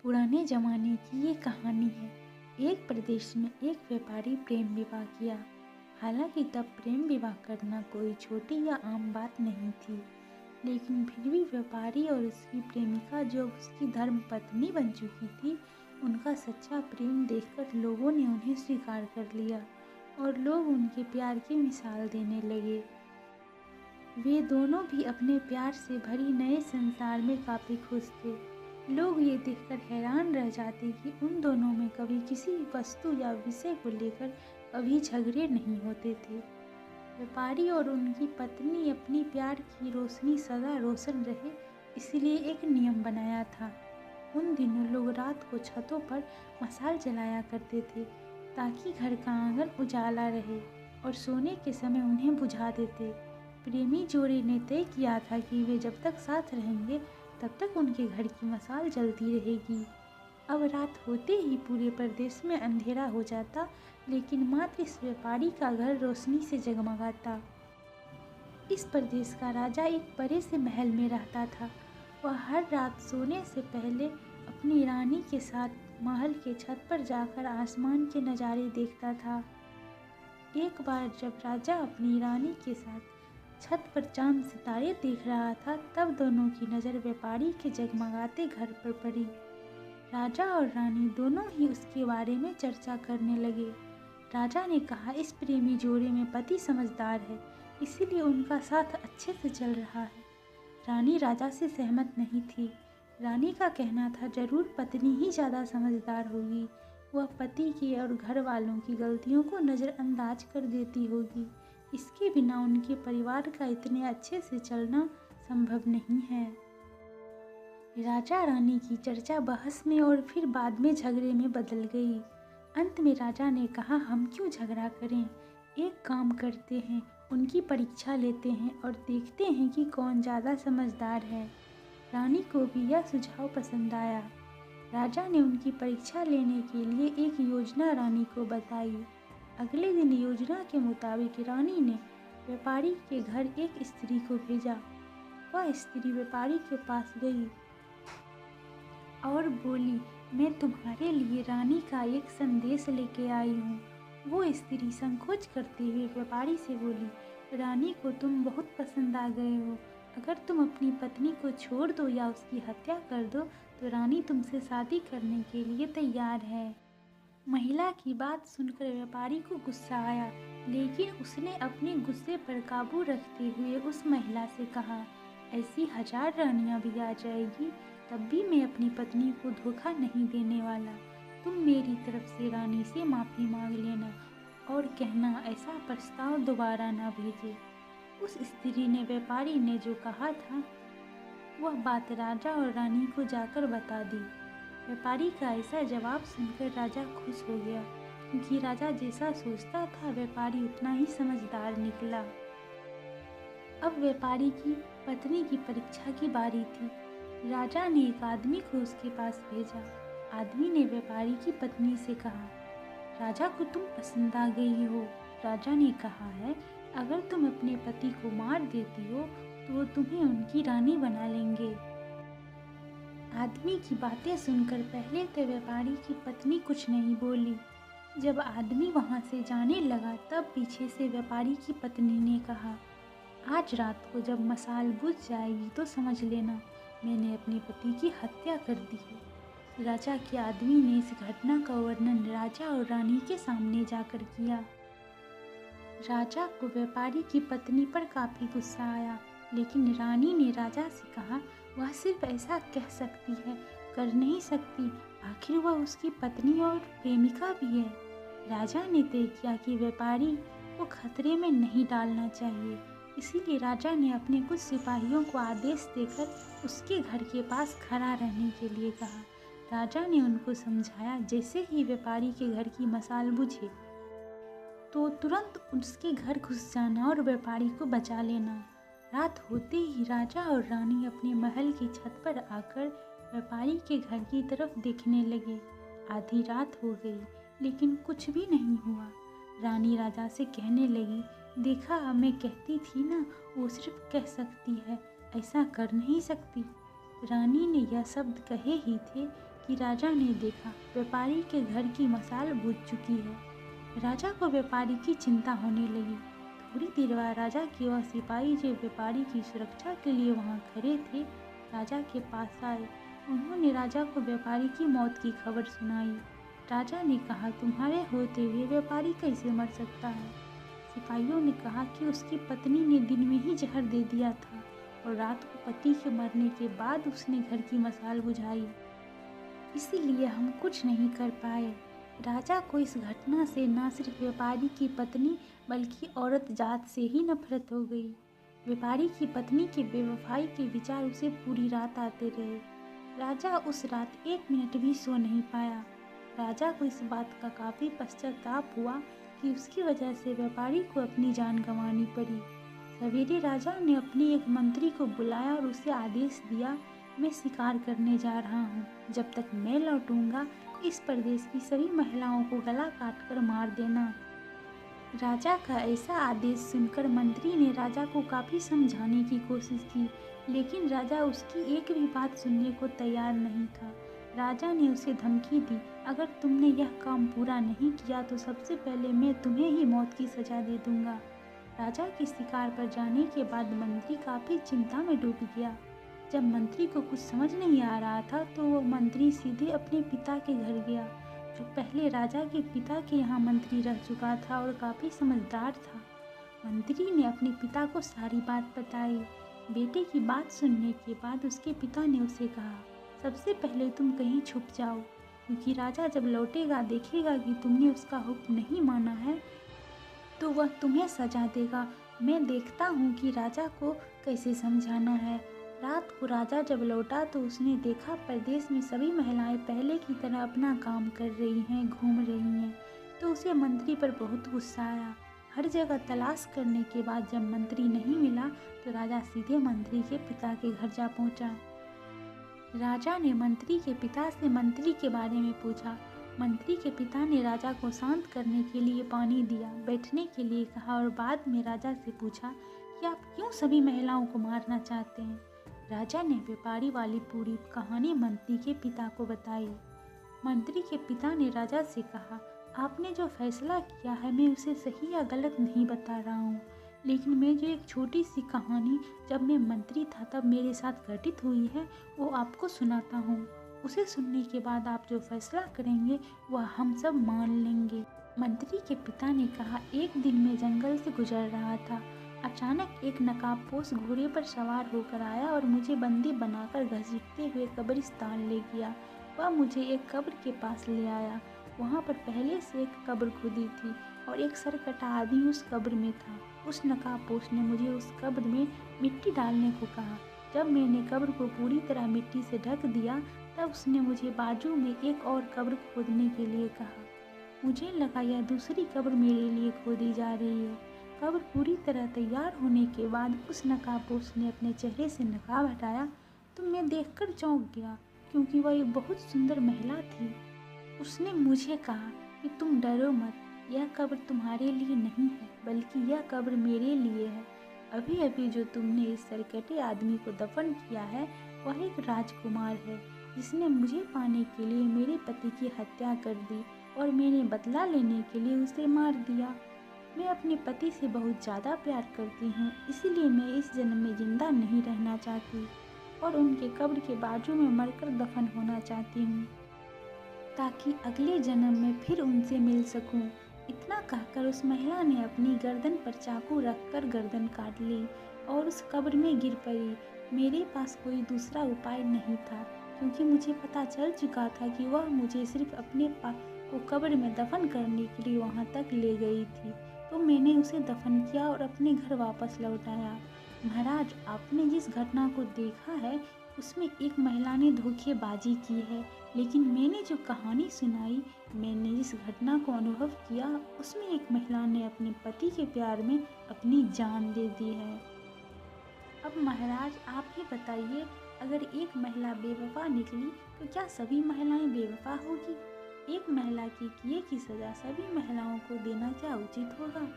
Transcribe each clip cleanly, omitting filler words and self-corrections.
पुराने ज़माने की ये कहानी है। एक प्रदेश में एक व्यापारी प्रेम विवाह किया। हालांकि तब प्रेम विवाह करना कोई छोटी या आम बात नहीं थी, लेकिन फिर भी व्यापारी और उसकी प्रेमिका जो उसकी धर्म पत्नी बन चुकी थी, उनका सच्चा प्रेम देखकर लोगों ने उन्हें स्वीकार कर लिया और लोग उनके प्यार की मिसाल देने लगे। वे दोनों भी अपने प्यार से भरी नए संसार में काफ़ी खुश थे। लोग ये देखकर हैरान रह जाते कि उन दोनों में कभी किसी वस्तु या विषय को लेकर कभी झगड़े नहीं होते थे। व्यापारी और उनकी पत्नी अपनी प्यार की रोशनी सदा रोशन रहे, इसलिए एक नियम बनाया था। उन दिनों लोग रात को छतों पर मशाल जलाया करते थे ताकि घर का आंगन उजाला रहे और सोने के समय उन्हें बुझा देते। प्रेमी जोड़ी ने तय किया था कि वे जब तक साथ रहेंगे तब तक उनके घर की मशाल जलती रहेगी। अब रात होते ही पूरे प्रदेश में अंधेरा हो जाता, लेकिन मात्र इस व्यापारी का घर रोशनी से जगमगाता। इस प्रदेश का राजा एक बड़े से महल में रहता था। वह हर रात सोने से पहले अपनी रानी के साथ महल के छत पर जाकर आसमान के नज़ारे देखता था। एक बार जब राजा अपनी रानी के साथ छत पर चांद सितारे देख रहा था, तब दोनों की नज़र व्यापारी के जगमगाते घर पर पड़ी। राजा और रानी दोनों ही उसके बारे में चर्चा करने लगे। राजा ने कहा, इस प्रेमी जोड़े में पति समझदार है, इसीलिए उनका साथ अच्छे से चल रहा है। रानी राजा से सहमत नहीं थी। रानी का कहना था, जरूर पत्नी ही ज़्यादा समझदार होगी। वह पति की और घर वालों की गलतियों को नज़रअंदाज कर देती होगी। इसके बिना उनके परिवार का इतने अच्छे से चलना संभव नहीं है। राजा रानी की चर्चा बहस में और फिर बाद में झगड़े में बदल गई। अंत में राजा ने कहा, हम क्यों झगड़ा करें, एक काम करते हैं, उनकी परीक्षा लेते हैं और देखते हैं कि कौन ज़्यादा समझदार है। रानी को भी यह सुझाव पसंद आया। राजा ने उनकी परीक्षा लेने के लिए एक योजना रानी को बताई। अगले दिन योजना के मुताबिक रानी ने व्यापारी के घर एक स्त्री को भेजा। वह स्त्री व्यापारी के पास गई और बोली, मैं तुम्हारे लिए रानी का एक संदेश लेके आई हूँ। वो स्त्री संकोच करते हुए व्यापारी से बोली, रानी को तुम बहुत पसंद आ गए हो। अगर तुम अपनी पत्नी को छोड़ दो या उसकी हत्या कर दो तो रानी तुमसे शादी करने के लिए तैयार है। महिला की बात सुनकर व्यापारी को गुस्सा आया, लेकिन उसने अपने गुस्से पर काबू रखते हुए उस महिला से कहा, ऐसी 1000 रानियां भी आ जाएगी, तब भी मैं अपनी पत्नी को धोखा नहीं देने वाला। तुम मेरी तरफ से रानी से माफ़ी मांग लेना और कहना ऐसा प्रस्ताव दोबारा ना भेजे। उस स्त्री ने व्यापारी ने जो कहा था वह बात राजा और रानी को जाकर बता दी। व्यापारी का ऐसा जवाब सुनकर राजा खुश हो गया, क्योंकि राजा जैसा सोचता था व्यापारी उतना ही समझदार निकला। अब व्यापारी की पत्नी की परीक्षा की बारी थी। राजा ने एक आदमी को उसके पास भेजा। आदमी ने व्यापारी की पत्नी से कहा, राजा को तुम पसंद आ गई हो। राजा ने कहा है, अगर तुम अपने पति को मार देती हो तो वो तुम्हें उनकी रानी बना लेंगे। आदमी की बातें सुनकर पहले तो व्यापारी की पत्नी कुछ नहीं बोली। जब आदमी वहां से जाने लगा तब पीछे से व्यापारी की पत्नी ने कहा, आज रात को जब मशाल बुझ जाएगी तो समझ लेना मैंने अपने पति की हत्या कर दी है। राजा के आदमी ने इस घटना का वर्णन राजा और रानी के सामने जाकर किया। राजा को व्यापारी की पत्नी पर काफ़ी गुस्सा आया, लेकिन रानी ने राजा से कहा, वह सिर्फ ऐसा कह सकती है, कर नहीं सकती। आखिर वह उसकी पत्नी और प्रेमिका भी है। राजा ने तय किया कि व्यापारी को खतरे में नहीं डालना चाहिए, इसीलिए राजा ने अपने कुछ सिपाहियों को आदेश देकर उसके घर के पास खड़ा रहने के लिए कहा। राजा ने उनको समझाया, जैसे ही व्यापारी के घर की मशाल बुझे तो तुरंत उसके घर घुस जाना और व्यापारी को बचा लेना। रात होते ही राजा और रानी अपने महल की छत पर आकर व्यापारी के घर की तरफ देखने लगे। आधी रात हो गई, लेकिन कुछ भी नहीं हुआ। रानी राजा से कहने लगी, देखा मैं कहती थी ना, वो सिर्फ कह सकती है, ऐसा कर नहीं सकती। रानी ने यह शब्द कहे ही थे कि राजा ने देखा व्यापारी के घर की मसाल बुझ चुकी है। राजा को व्यापारी की चिंता होने लगी। थोड़ी देर बाद राजा के वह सिपाही जो व्यापारी की सुरक्षा के लिए वहां खड़े थे, राजा के पास आए। उन्होंने राजा को व्यापारी की मौत की खबर सुनाई। राजा ने कहा, तुम्हारे होते हुए व्यापारी कैसे मर सकता है? सिपाहियों ने कहा कि उसकी पत्नी ने दिन में ही जहर दे दिया था और रात को पति के मरने के बाद उसने घर की मसाल बुझाई, इसीलिए हम कुछ नहीं कर पाए। राजा को इस घटना से न सिर्फ व्यापारी की पत्नी बल्कि औरत जात से ही नफरत हो गई। व्यापारी की पत्नी के बेवफाई के विचार उसे पूरी रात आते रहे। राजा उस रात 1 मिनट भी सो नहीं पाया। राजा को इस बात का काफ़ी पश्चाताप हुआ कि उसकी वजह से व्यापारी को अपनी जान गंवानी पड़ी। सवेरे राजा ने अपने एक मंत्री को बुलाया और उसे आदेश दिया, मैं शिकार करने जा रहा हूँ। जब तक मैं लौटूंगा इस प्रदेश की सभी महिलाओं को गला काटकर मार देना। राजा का ऐसा आदेश सुनकर मंत्री ने राजा को काफ़ी समझाने की कोशिश की, लेकिन राजा उसकी एक भी बात सुनने को तैयार नहीं था। राजा ने उसे धमकी दी, अगर तुमने यह काम पूरा नहीं किया तो सबसे पहले मैं तुम्हें ही मौत की सजा दे दूंगा। राजा के शिकार पर जाने के बाद मंत्री काफ़ी चिंता में डूब गया। जब मंत्री को कुछ समझ नहीं आ रहा था तो वो मंत्री सीधे अपने पिता के घर गया, जो पहले राजा के पिता के यहाँ मंत्री रह चुका था और काफ़ी समझदार था। मंत्री ने अपने पिता को सारी बात बताई। बेटे की बात सुनने के बाद उसके पिता ने उसे कहा, सबसे पहले तुम कहीं छुप जाओ, क्योंकि राजा जब लौटेगा देखेगा कि तुमने उसका हुक्म नहीं माना है तो वह तुम्हें सजा देगा। मैं देखता हूँ कि राजा को कैसे समझाना है। रात को राजा जब लौटा तो उसने देखा प्रदेश में सभी महिलाएं पहले की तरह अपना काम कर रही हैं, घूम रही हैं, तो उसे मंत्री पर बहुत गुस्सा आया। हर जगह तलाश करने के बाद जब मंत्री नहीं मिला तो राजा सीधे मंत्री के पिता के घर जा पहुंचा। राजा ने मंत्री के पिता से मंत्री के बारे में पूछा। मंत्री के पिता ने राजा को शांत करने के लिए पानी दिया, बैठने के लिए कहा और बाद में राजा से पूछा कि आप क्यों सभी महिलाओं को मारना चाहते हैं। राजा ने व्यापारी वाली पूरी कहानी मंत्री के पिता को बताई। मंत्री के पिता ने राजा से कहा, आपने जो फैसला किया है मैं उसे सही या गलत नहीं बता रहा हूँ, लेकिन मैं जो एक छोटी सी कहानी जब मैं मंत्री था तब मेरे साथ घटित हुई है वो आपको सुनाता हूँ। उसे सुनने के बाद आप जो फैसला करेंगे वह हम सब मान लेंगे। मंत्री के पिता ने कहा, एक दिन मैं जंगल से गुजर रहा था। अचानक एक नकाबपोश घोड़े पर सवार होकर आया और मुझे बंदी बनाकर घसीटते हुए कब्रिस्तान ले गया। वह मुझे एक कब्र के पास ले आया। वहाँ पर पहले से एक कब्र खुदी थी और एक सरकटा आदमी उस कब्र में था। उस नकाबपोश ने मुझे उस कब्र में मिट्टी डालने को कहा। जब मैंने कब्र को पूरी तरह मिट्टी से ढक दिया तब उसने मुझे बाजू में एक और कब्र खोदने के लिए कहा। मुझे लगा यह दूसरी कब्र मेरे लिए खोदी जा रही है। कब्र पूरी तरह तैयार होने के बाद उस नकाबपोश ने अपने चेहरे से नकाब हटाया तो मैं देखकर चौंक गया, क्योंकि वह एक बहुत सुंदर महिला थी। उसने मुझे कहा कि तुम डरो मत, यह कब्र तुम्हारे लिए नहीं है बल्कि यह कब्र मेरे लिए है। अभी अभी जो तुमने इस सरकटे आदमी को दफन किया है वह एक राजकुमार है, जिसने मुझे पाने के लिए मेरे पति की हत्या कर दी और मैंने बदला लेने के लिए उसे मार दिया। मैं अपने पति से बहुत ज़्यादा प्यार करती हूँ, इसीलिए मैं इस जन्म में जिंदा नहीं रहना चाहती और उनके कब्र के बाजू में मरकर दफन होना चाहती हूँ, ताकि अगले जन्म में फिर उनसे मिल सकूँ। इतना कहकर उस महिला ने अपनी गर्दन पर चाकू रखकर गर्दन काट ली और उस कब्र में गिर पड़ी। मेरे पास कोई दूसरा उपाय नहीं था, क्योंकि मुझे पता चल चुका था कि वह मुझे सिर्फ अपने को कब्र में दफन करने के लिए वहाँ तक ले गई थी। तो मैंने उसे दफन किया और अपने घर वापस लौट आया। महाराज, आपने जिस घटना को देखा है उसमें एक महिला ने धोखेबाजी की है, लेकिन मैंने जो कहानी सुनाई, मैंने जिस घटना को अनुभव किया, उसमें एक महिला ने अपने पति के प्यार में अपनी जान दे दी है। अब महाराज आप ही बताइए, अगर एक महिला बेवफा निकली तो क्या सभी महिलाएं बेवफा होगी? एक महिला की किए की सजा सभी महिलाओं को देना क्या उचित होगा?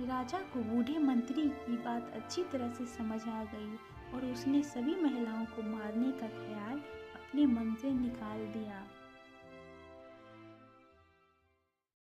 राजा को बूढ़े मंत्री की बात अच्छी तरह से समझ आ गई और उसने सभी महिलाओं को मारने का ख्याल अपने मन से निकाल दिया।